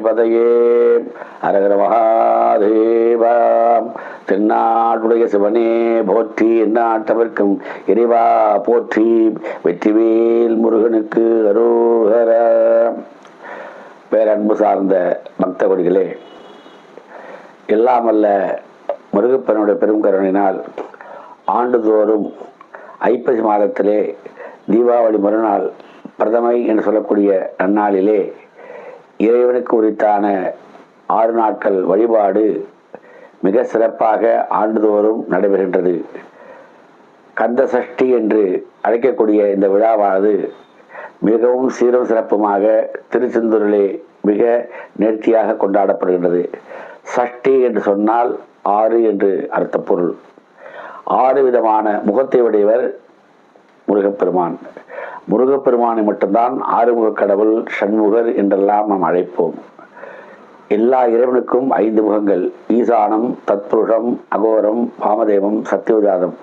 பதையே அரகர மகாதேவா. தென்னாடுடைய சிவனே போற்றி, எந்நாட்டவர்க்கும் இறைவா போற்றி, வெற்றிவேல் முருகனுக்கு அரோகர. பேரன்பு சார்ந்த பக்த கொடிகளே, எல்லாம் வல்ல முருகப்பனுடைய பெரும் கருணையினால் ஆண்டுதோறும் ஐப்பசி மாதத்திலே தீபாவளி மறுநாள் பிரதமை என்று சொல்லக்கூடிய நன்னாளிலே இறைவனுக்கு உரித்தான 6 நாட்கள் வழிபாடு மிக சிறப்பாக ஆண்டுதோறும் நடைபெறுகின்றது. கந்த சஷ்டி என்று அழைக்கக்கூடிய இந்த விழாவானது மிகவும் சீரும் சிறப்புமாக திருச்செந்தூரிலே மிக நேர்த்தியாக கொண்டாடப்படுகின்றது. சஷ்டி என்று சொன்னால் 6 என்று அர்த்த பொருள். 6 விதமான முகத்தை உடையவர் முருகப்பெருமான். முருகப்பெருமானை மட்டும்தான் ஆறுமுக கடவுள், சண்முகர் என்றெல்லாம் நாம் அழைப்போம். எல்லா இறைவனுக்கும் 5 முகங்கள்: ஈசானம், தத்புருஷம், அகோரம், வாமதேவம், சத்தியோஜாதம்.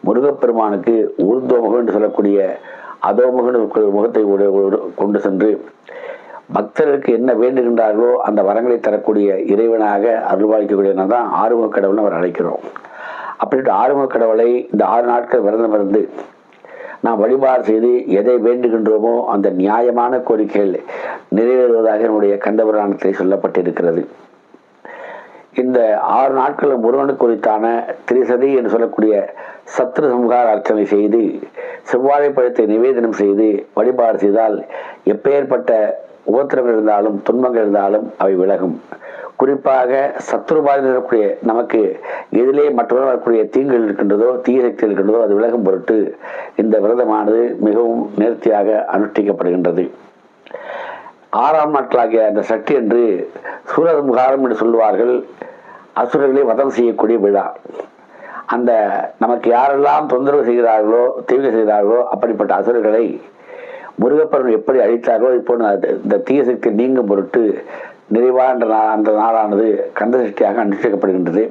முருகப்பெருமானுக்கு ஊர்துவமுகம் என்று சொல்லக்கூடிய அதோமுகன் முகத்தை கொண்டு சென்று பக்தர்களுக்கு என்ன வேண்டுகின்றார்களோ அந்த வரங்களை தரக்கூடிய இறைவனாக அருள்வாளிக்கக்கூடியவன் தான் ஆறுமுக கடவுள்னு அவர் அழைக்கிறோம். அப்படின்ட்டு ஆறுமுக கடவுளை இந்த 6 நாட்கள் விரதம் இருந்து நாம் வழிபாடு செய்து எதை வேண்டுகின்றோமோ அந்த நியாயமான கோரிக்கைகள் நிறைவேறுவதாக நம்முடைய கந்தபுராணத்தில் சொல்லப்பட்டிருக்கிறது. இந்த 6 நாட்களும் முருகனுக்கு குறித்தான திரிசதி என்று சொல்லக்கூடிய சத்ரு சம்ஹார அர்ச்சனை செய்து செவ்வாழை பழத்தை நிவேதனம் செய்து வழிபாடு செய்தால் எப்பேற்பட்ட உபத்திரங்கள் இருந்தாலும் துன்பங்கள் இருந்தாலும் அவை விலகும். குறிப்பாக சத்ருபாதில் இருக்கக்கூடிய நமக்கு எதிலே மற்றவர்கள் வரக்கூடிய தீங்குகள் இருக்கின்றதோ, தீய சக்தி இருக்கின்றதோ அது விலகும் பொருட்டு இந்த விரதமானது மிகவும் நேர்த்தியாக அனுஷ்டிக்கப்படுகின்றது. 6ஆம் நாட்களாகிய அந்த சஷ்டி என்று சூரசம்ஹாரம் என்று சொல்லுவார்கள். அசுரர்களை வதம் செய்யக்கூடிய விழா. அந்த நமக்கு யாரெல்லாம் தொந்தரவு செய்கிறார்களோ, தீங்கு செய்கிறார்களோ அப்படிப்பட்ட அசுரர்களை முருகப்பெருமான் எப்படி அழித்தார்களோ இப்போ இந்த தீய சக்தி நீங்கும் பொருட்டு நிறைவான அந்த நாளானது கந்த சஷ்டியாக அனுஷ்டிக்கப்படுகின்றது.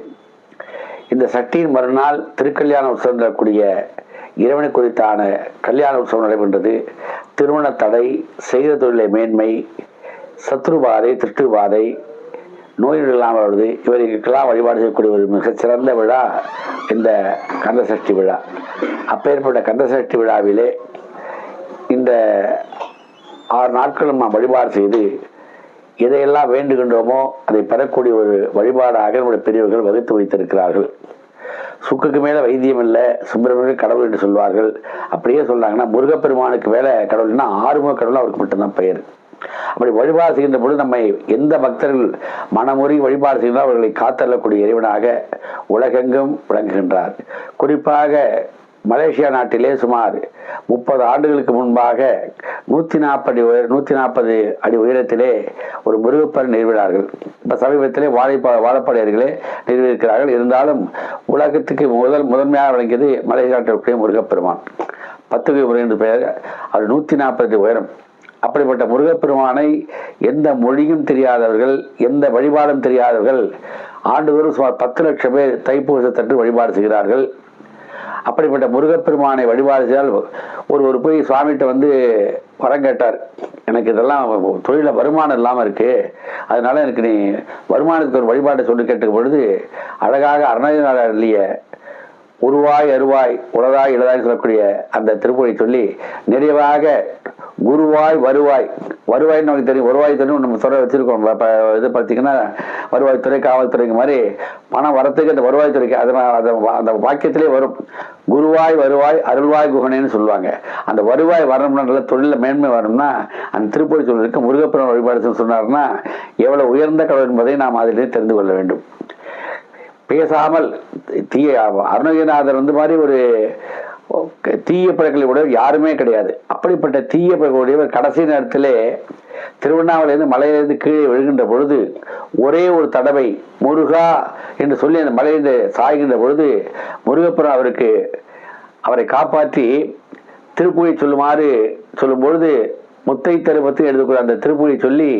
இந்த சஷ்டியின் மறுநாள் திருக்கல்யாண உற்சவம் தரக்கூடிய இறைவனை குறித்தான கல்யாண உற்சவம் நடைபெறுகின்றது. திருமண தடை, செய்த தொழிலை மேன்மை, சத்ருபாதை, திருஷ்டுபாதை, நோய்கள் இல்லாமல் வருவது, இவர்களுக்கெல்லாம் வழிபாடு செய்யக்கூடிய ஒரு மிகச்சிறந்த விழா இந்த கந்த சஷ்டி விழா. அப்பேற்பட்ட கந்த சஷ்டி விழாவிலே இந்த 6 நாட்களும் நாம் வழிபாடு செய்து எதையெல்லாம் வேண்டுகின்றோமோ அதை பெறக்கூடிய ஒரு வழிபாடாக நம்முடைய பெரியவர்கள் வகுத்து வைத்திருக்கிறார்கள். சுக்குக்கு மேல வைத்தியம் இல்லை, சுப்பிரமணிய கடவுள் என்று சொல்வார்கள். அப்படியே சொல்றாங்கன்னா முருகப்பெருமானுக்கு மேல கடவுள்னா ஆறுமுக கடவுள் அவருக்கு மட்டும்தான் பெயர். அப்படி வழிபாடு செய்கின்ற பொழுது நம்மை எந்த பக்தர்கள் மனமுறி வழிபாடு செய்கிறார் அவர்களை காத்தள்ளக்கூடிய இறைவனாக உலகெங்கும் விளங்குகின்றார். குறிப்பாக மலேசியா நாட்டிலே சுமார் 30 ஆண்டுகளுக்கு முன்பாக 140 அடி உயரத்திலே ஒரு முருகப்பெருமான் நிறுவினார்கள். இப்ப சமீபத்திலே வாழப்பாடியர்களே நிறுவியிருக்கிறார்கள். இருந்தாலும் உலகத்துக்கு முதன்மையாக விளங்கியது மலேசியா நாட்டிற்குரிய முருகப்பெருமான். 10 முறை என்று பெயர். அவர் 140 உயரம். அப்படிப்பட்ட முருகப்பெருமானை எந்த மொழியும் தெரியாதவர்கள், எந்த வழிபாடும் தெரியாதவர்கள் ஆண்டுதோறும் சுமார் 10 லட்சம் பேர் தைப்பூசத்தன்று வழிபாடு செய்கிறார்கள். அப்படிப்பட்ட முருகப்பெருமானை வழிபாடு செய்தால் ஒரு போய் சுவாமிகிட்ட வந்து வரம் கேட்டார். எனக்கு இதெல்லாம் தொழில வருமானம் இல்லாமல் இருக்கு, அதனால எனக்கு நீ வருமானத்துக்கு ஒரு வழிபாட்டை சொல்லி கேட்ட பொழுது அழகாக அருணகிரிநாதர் உருவாய் அருவாய் உலதாய் இளதாய் சொல்லக்கூடிய அந்த திருப்பொழி சொல்லி நிறைவாக குருவாய் வருவாய். வருவாய்ன்னு நமக்கு தெரியும், வருவாய் துறை நம்ம துறை வச்சிருக்கோம். இது பார்த்தீங்கன்னா வருவாய்த்துறை, காவல்துறைக்கு மாதிரி பணம் வரத்துக்கு அந்த வருவாய்த்துறைக்கு அந்த வாக்கியத்திலே வரும். குருவாய் வருவாய் அருள்வாய் குகனேன்னு சொல்லுவாங்க. அந்த வருவாய் வரணும்னா தொழில மேன்மை வரணும்னா அந்த திருப்பொழி சொல்லிருக்கு முருகப்பெருமான் வழிபாடு சொன்னார்னா எவ்வளவு உயர்ந்த கடவுள் என்பதை நாம் அதிலே தெரிந்து கொள்ள வேண்டும். பேசாமல் அருணகிரிநாதர் மாதிரி ஒரு தீய பழக்கங்களை உடையவர் யாருமே கிடையாது. அப்படிப்பட்ட தீய பழக்க உடையவர் கடைசி நேரத்திலே திருவண்ணாமலையிலிருந்து மலையிலிருந்து கீழே விழுகின்ற பொழுது ஒரே ஒரு தடவை முருகா என்று சொல்லி அந்த மலையிலிருந்து சாய்கின்ற பொழுது முருகப்பெருமான் அவரை காப்பாற்றி திருப்புகழை சொல்லும் பொழுது முத்தை தருபத்து எழுதக்கூடிய அந்த திருப்புகழை சொல்லி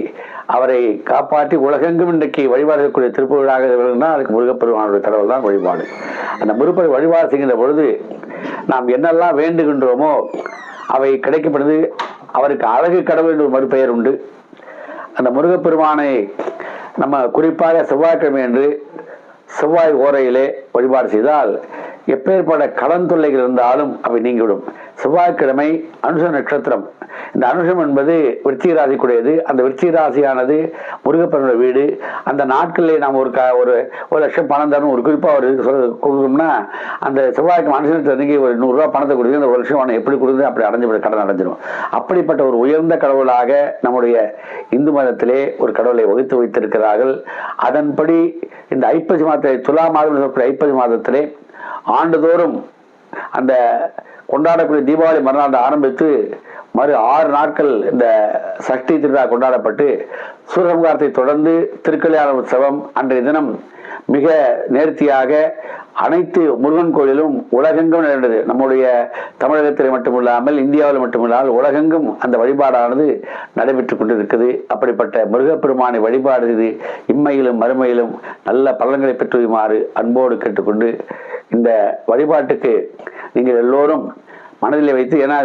அவரை காப்பாற்றி உலகெங்கும் இன்றைக்கு வழிபாடு செய்யக்கூடிய திருப்புகழாக அதுக்கு முருகப்பெருமானுடைய கடவுள் தான் வழிபாடு. அந்த முருகப்பெருமானை வழிபாடு செய்கின்ற பொழுது நாம் என்னெல்லாம் வேண்டுகின்றோமோ அவை கிடைக்கப்படுது. அவருக்கு அழகு கடவுள் என்று ஒரு மறுபெயர் உண்டு. அந்த முருகப்பெருமானை நம்ம குறிப்பாக செவ்வாய்க்கிழமை என்று செவ்வாய் ஓரையிலே வழிபாடு செய்தால் எப்பேற்பட்ட கடன் தொல்லைகள் இருந்தாலும் அவை நீங்கிவிடும். செவ்வாய்க்கிழமை அனுஷ நட்சத்திரம். இந்த அனுஷம் என்பது விருச்சிக ராசிக்குடையது. அந்த விருச்சிக ராசியானது முருகப்பெருமானுடைய வீடு. அந்த நாட்களிலே நாம் ஒரு லட்சம் பணம் தரணும், ஒரு குறிப்பாக ஒரு கொடுக்கணும்னா அந்த செவ்வாய்க்கு அனுஷத்துக்கு ஒரு 100 ரூபா பணத்தை கொடுத்து அந்த ஒரு லட்சம் பணம் எப்படி கொடுத்து அப்படி கடன் அடைஞ்சிடும். அப்படிப்பட்ட ஒரு உயர்ந்த கடவுளாக நம்முடைய இந்து மதத்திலே ஒரு கடவுளை வகுத்து வைத்திருக்கிறார்கள். அதன்படி இந்த ஐப்பசி மாதத்தை துலா மாதம் சொல்லக்கூடிய ஐப்பசி மாதத்திலே ஆண்டுதோறும் அந்த கொண்டாடக்கூடிய தீபாவளி மறுநாள் ஆரம்பித்து 6 நாட்கள் இந்த சஷ்டி திருவிழா கொண்டாடப்பட்டு சூரசம்ஹாரத்தை தொடர்ந்து திருக்கல்யாண உற்சவம் அன்றைய தினம் மிக நேர்த்தியாக அனைத்து முருகன் கோயிலும் உலகெங்கும் நடந்தது. நம்முடைய தமிழகத்தில் மட்டுமில்லாமல் இந்தியாவில் மட்டுமில்லாமல் உலகெங்கும் அந்த வழிபாடானது நடைபெற்றுக் கொண்டிருக்கிறது. அப்படிப்பட்ட முருகப்பெருமானை வழிபாடு செய்து இம்மையிலும் மறுமையிலும் நல்ல பலன்களை பெற்றுமாறு அன்போடு கேட்டுக்கொண்டு இந்த வழிபாட்டுக்கு நீங்கள் எல்லோரும் மனதில் வைத்து, ஏன்னா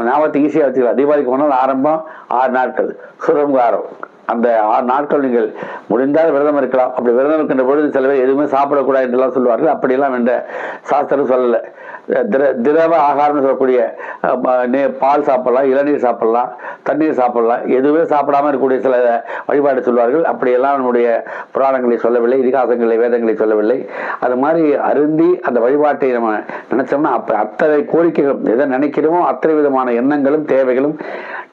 ஞாபகத்தை ஈஸியாக வச்சுக்கலாம். தீபாவளிக்கு முன்னால் ஆரம்பம் 6 நாட்கள் சூரசம்ஹாரம். அந்த 6 நாட்கள் நீங்கள் முடிந்தால் விரதம் இருக்கலாம். அப்படி விரதம் இருக்கின்ற பொழுது சில பேர் எதுவுமே சாப்பிடக்கூடாது என்றெல்லாம் சொல்லுவார்கள். அப்படியெல்லாம் என்ற சாஸ்திரம் சொல்லலை. திரவ ஆகாரம்னு சொல்லக்கூடிய பால் சாப்பிடலாம், இளநீர் சாப்பிடலாம், தண்ணீர் சாப்பிடலாம், எதுவுமே சாப்பிடாம இருக்கக்கூடிய சில வழிபாடு சொல்வார்கள். அப்படியெல்லாம் நம்முடைய புராணங்களை சொல்லவில்லை, இதிகாசங்களை வேதங்களை சொல்லவில்லை. அது மாதிரி அருந்தி அந்த வழிபாட்டை நம்ம நினைச்சோம்னா அத்தனை கோரிக்கைகளும் எதை நினைக்கிறோமோ அத்தனை விதமான எண்ணங்களும் தேவைகளும்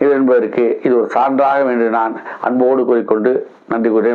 இது என்பதற்கு இது ஒரு சான்றாக என்று நான் அன்போடு கூறிக்கொண்டு நன்றி கூறேன்.